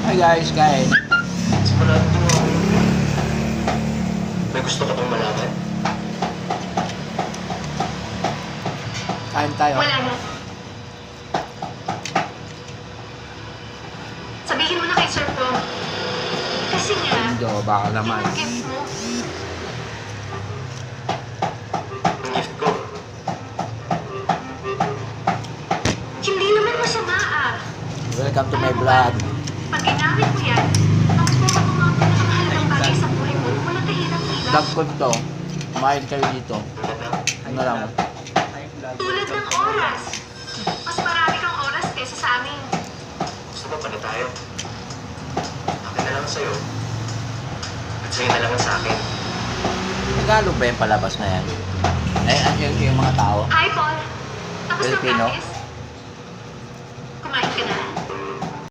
Hi guys, kain. Simulan ito mo. May gusto ka bang malaman? Kain tayo. Wala na. Sabihin mo na kay Sir Pong. Kasi nga, Indo, baka naman. yung gift mo. Ang gift ko. Hindi naman masama ah. Welcome to my Alam mo vlog. ba, pag ginamit mo yan, makukuha mo mga pinakamahalagang bagay sa buhay mo. Walang kahirap-hirap. Vlog ko to. Kumain kayo dito. Ano lang. Tulad ng oras. Mas marami kang oras kaysa sa amin. Gusto mo pa na tayo? Akin na lang sa'yo. At sa'yo na lang sa akin. Tagalog ba yung palabas na yan? Eh, ano yung mga tao? Hi, Paul. Tapos ng Filipino? practice?